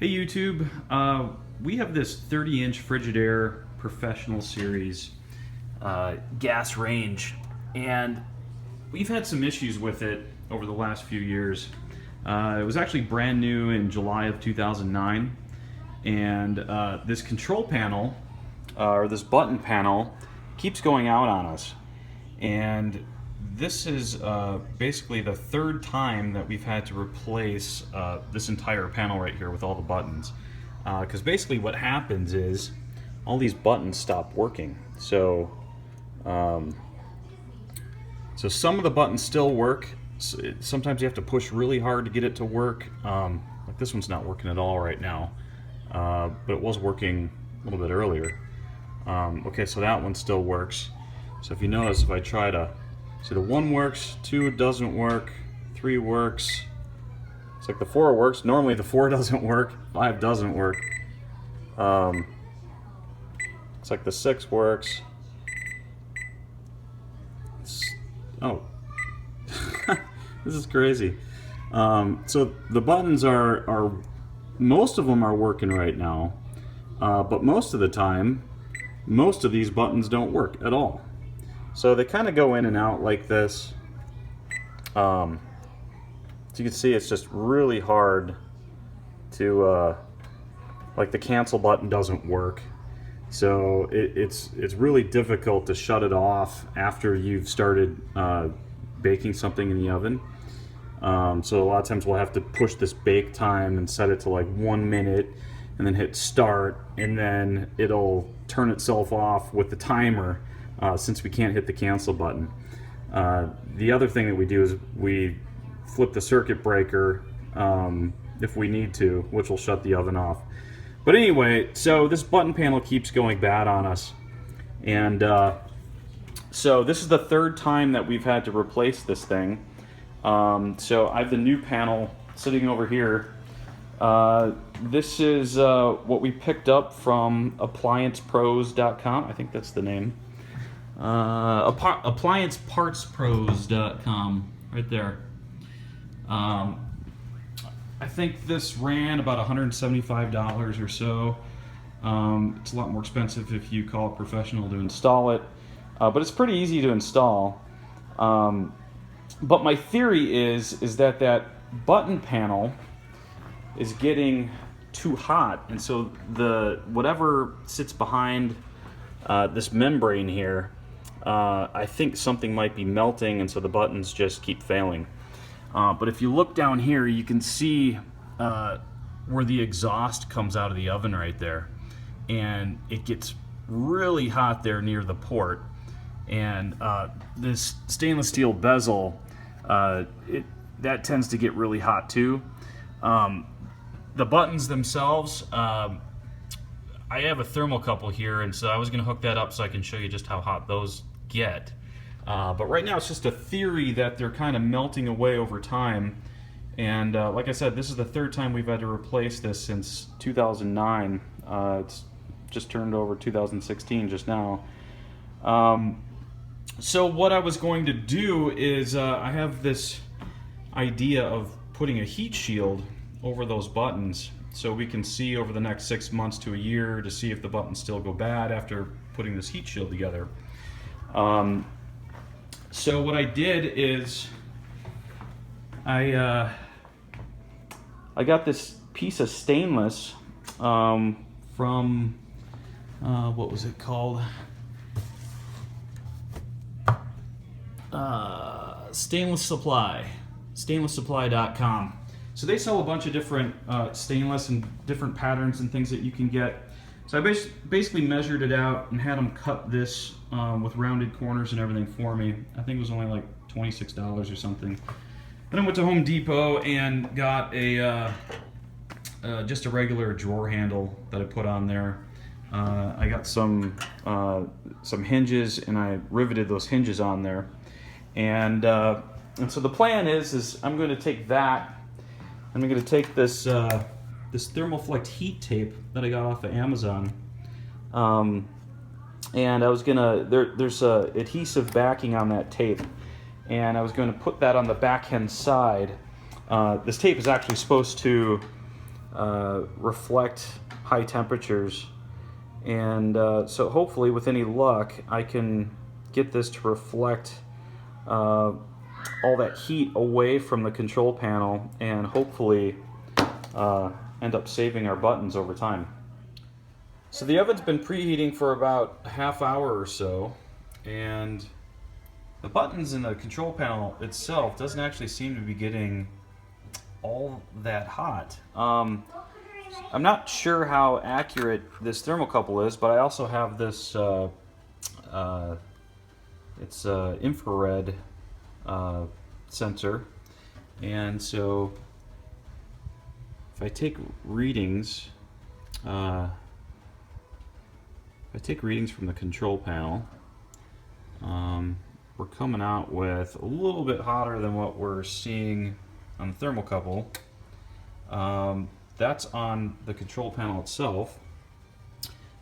Hey YouTube, we have this 30-inch Frigidaire Professional Series gas range, and we've had some issues with it over the last few years. It was actually brand new in July of 2009, and this control panel, or this button panel, keeps going out on us. And this is basically the third time that we've had to replace this entire panel right here with all the buttons. Because basically what happens is all these buttons stop working. So some of the buttons still work. Sometimes you have to push really hard to get it to work. Like this one's not working at all right now, but it was working a little bit earlier. Okay, so that one still works. So if you notice, if I try to, so the 1 works, 2 doesn't work, 3 works. It's like the 4 works. Normally the 4 doesn't work, 5 doesn't work. It's like the 6 works. Oh, this is crazy. So the buttons are most of them are working right now, but most of the time, most of these buttons don't work at all. So they kind of go in and out like this. So you can see it's just really hard to, like the cancel button doesn't work. So it's really difficult to shut it off after you've started baking something in the oven. So a lot of times we'll have to push this bake time and set it to like 1 minute and then hit start, and then it'll turn itself off with the timer. Since we can't hit the cancel button. The other thing that we do is we flip the circuit breaker if we need to, which will shut the oven off. But anyway, so this button panel keeps going bad on us. And so this is the 3rd time that we've had to replace this thing. So I have the new panel sitting over here. This is what we picked up from appliancepros.com. I think that's the name. Appliancepartspros.com, right there. I think this ran about $175 or so. It's a lot more expensive if you call a professional to install it, but it's pretty easy to install. But my theory is that that button panel is getting too hot, and so the whatever sits behind this membrane here, I think something might be melting, and so the buttons just keep failing. But if you look down here, you can see where the exhaust comes out of the oven right there, and it gets really hot there near the port. And this stainless steel bezel, that tends to get really hot too. The buttons themselves, I have a thermocouple here, and so I was going to hook that up so I can show you just how hot those get. But right now it's just a theory that they're kind of melting away over time. And like I said, this is the 3rd time we've had to replace this since 2009. It's just turned over 2016 just now. So what I was going to do is I have this idea of putting a heat shield over those buttons, so we can see over the next 6 months to a year to see if the buttons still go bad after putting this heat shield together. So what I did is I got this piece of stainless from what was it called? Stainless Supply, stainlesssupply.com. So they sell a bunch of different stainless and different patterns and things that you can get. So I basically measured it out and had them cut this with rounded corners and everything for me. I think it was only like $26 or something. Then I went to Home Depot and got a just a regular drawer handle that I put on there. I got some hinges, and I riveted those hinges on there. And so the plan is I'm going to take that. I'm going to take this this Thermoflex heat tape that I got off of Amazon, and I was gonna there's a adhesive backing on that tape, and I was going to put that on the backhand side. This tape is actually supposed to reflect high temperatures. And so hopefully, with any luck, I can get this to reflect all that heat away from the control panel, and hopefully end up saving our buttons over time. So the oven's been preheating for about a half hour or so, and the buttons in the control panel itself doesn't actually seem to be getting all that hot. I'm not sure how accurate this thermocouple is, but I also have this it's infrared sensor, and so if I take readings from the control panel, we're coming out with a little bit hotter than what we're seeing on the thermocouple. That's on the control panel itself,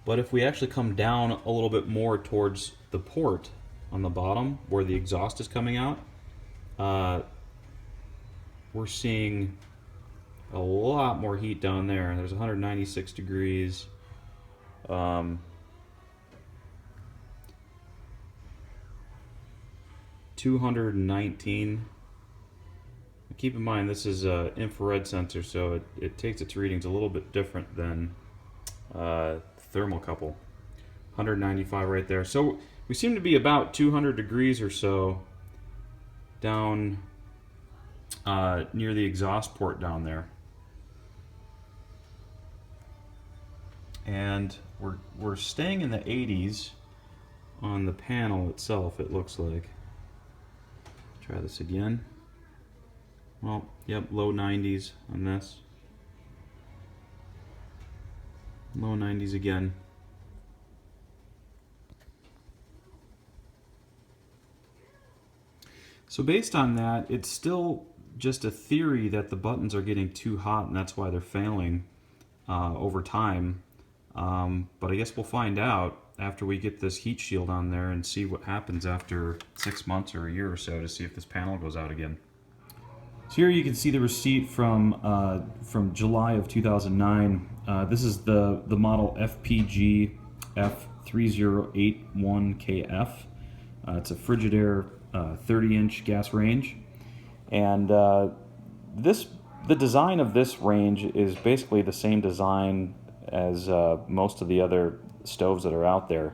but if we actually come down a little bit more towards the port on the bottom where the exhaust is coming out, we're seeing a lot more heat down there. There's 196 degrees. 219. Keep in mind this is an infrared sensor, so it takes its readings a little bit different than thermocouple. 195 right there. So we seem to be about 200 degrees or so down near the exhaust port down there. And we're staying in the 80s on the panel itself, it looks like. Try this again. Well, yep, low 90s on this. Low 90s again. So based on that, it's still just a theory that the buttons are getting too hot and that's why they're failing over time. But I guess we'll find out after we get this heat shield on there and see what happens after 6 months or a year or so to see if this panel goes out again. So here you can see the receipt from July of 2009. This is the model FPG F3081KF. It's a Frigidaire 30-inch gas range, and the design of this range is basically the same design as most of the other stoves that are out there.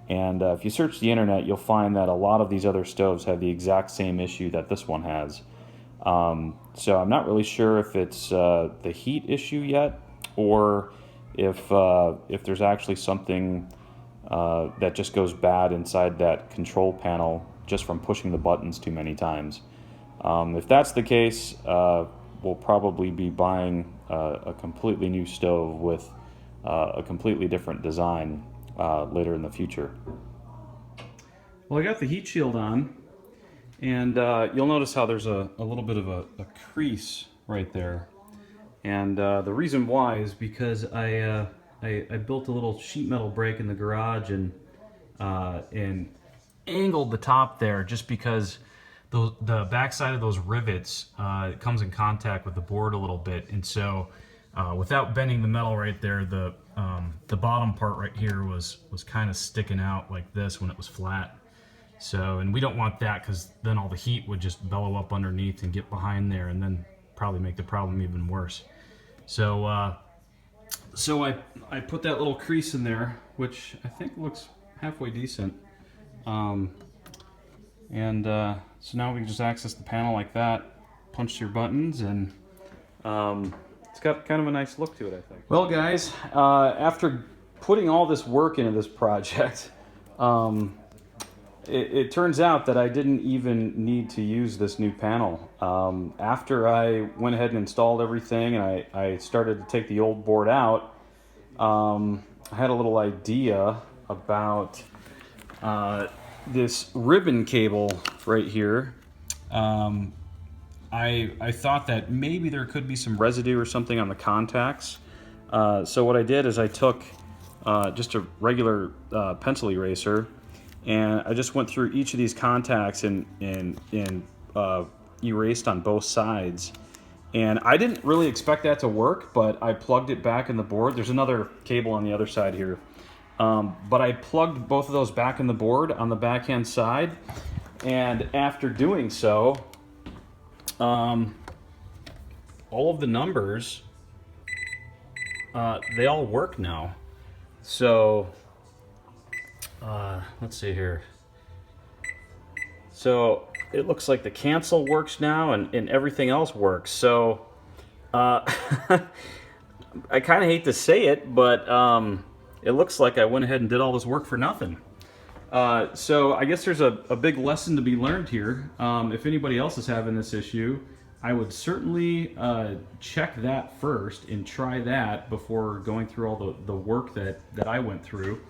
And if you search the internet, you'll find that a lot of these other stoves have the exact same issue that this one has. So I'm not really sure if it's the heat issue yet, or if there's actually something that just goes bad inside that control panel just from pushing the buttons too many times. If that's the case, we'll probably be buying a completely new stove with a completely different design later in the future. Well, I got the heat shield on, and you'll notice how there's a little bit of a crease right there. And the reason why is because I built a little sheet metal brake in the garage and angled the top there just because the backside of those rivets it comes in contact with the board a little bit, and so without bending the metal right there, the bottom part right here was kind of sticking out like this when it was flat. So, and we don't want that because then all the heat would just bellow up underneath and get behind there and then probably make the problem even worse. So I put that little crease in there, which I think looks halfway decent. So now we can just access the panel like that, punch your buttons, and it's got kind of a nice look to it, I think. Well, guys, after putting all this work into this project, it turns out that I didn't even need to use this new panel. After I went ahead and installed everything and I started to take the old board out, I had a little idea about this ribbon cable right here. I thought that maybe there could be some residue or something on the contacts. So what I did is I took just a regular pencil eraser, and I just went through each of these contacts and erased on both sides. And I didn't really expect that to work, but I plugged it back in the board. There's another cable on the other side here. But I plugged both of those back in the board on the backhand side. And after doing so, all of the numbers, they all work now. So, let's see here. So it looks like the cancel works now, and everything else works. So I kind of hate to say it, but it looks like I went ahead and did all this work for nothing. So I guess there's a big lesson to be learned here. If anybody else is having this issue, I would certainly check that first and try that before going through all the work that I went through.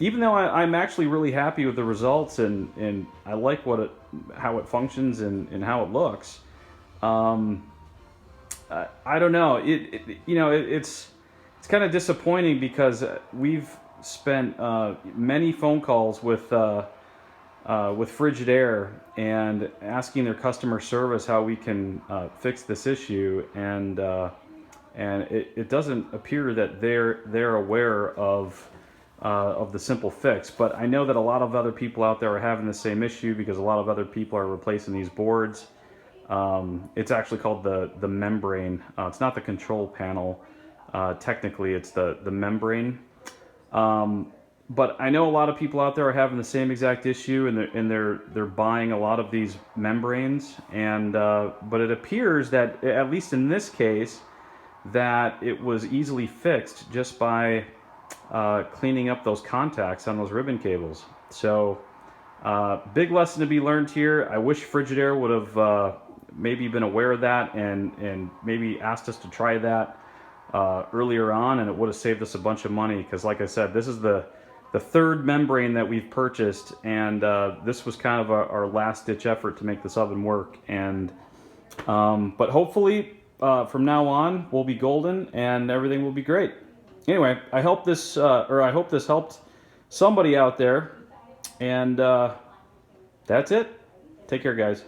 Even though I'm actually really happy with the results and I like how it functions and how it looks, I don't know. It's kind of disappointing because we've spent many phone calls with Frigidaire and asking their customer service how we can fix this issue, and it doesn't appear that they're aware of the simple fix. But I know that a lot of other people out there are having the same issue because a lot of other people are replacing these boards. It's actually called the membrane. It's not the control panel. Technically, it's the membrane. But I know a lot of people out there are having the same exact issue, and they're buying a lot of these membranes. And but it appears that, at least in this case, that it was easily fixed just by cleaning up those contacts on those ribbon cables. So big lesson to be learned here. I wish Frigidaire would have maybe been aware of that and maybe asked us to try that earlier on, and it would have saved us a bunch of money, because like I said, this is the third membrane that we've purchased, and this was kind of our last ditch effort to make this oven work. And but hopefully from now on we'll be golden and everything will be great. Anyway, I hope this helped somebody out there, and that's it. Take care, guys.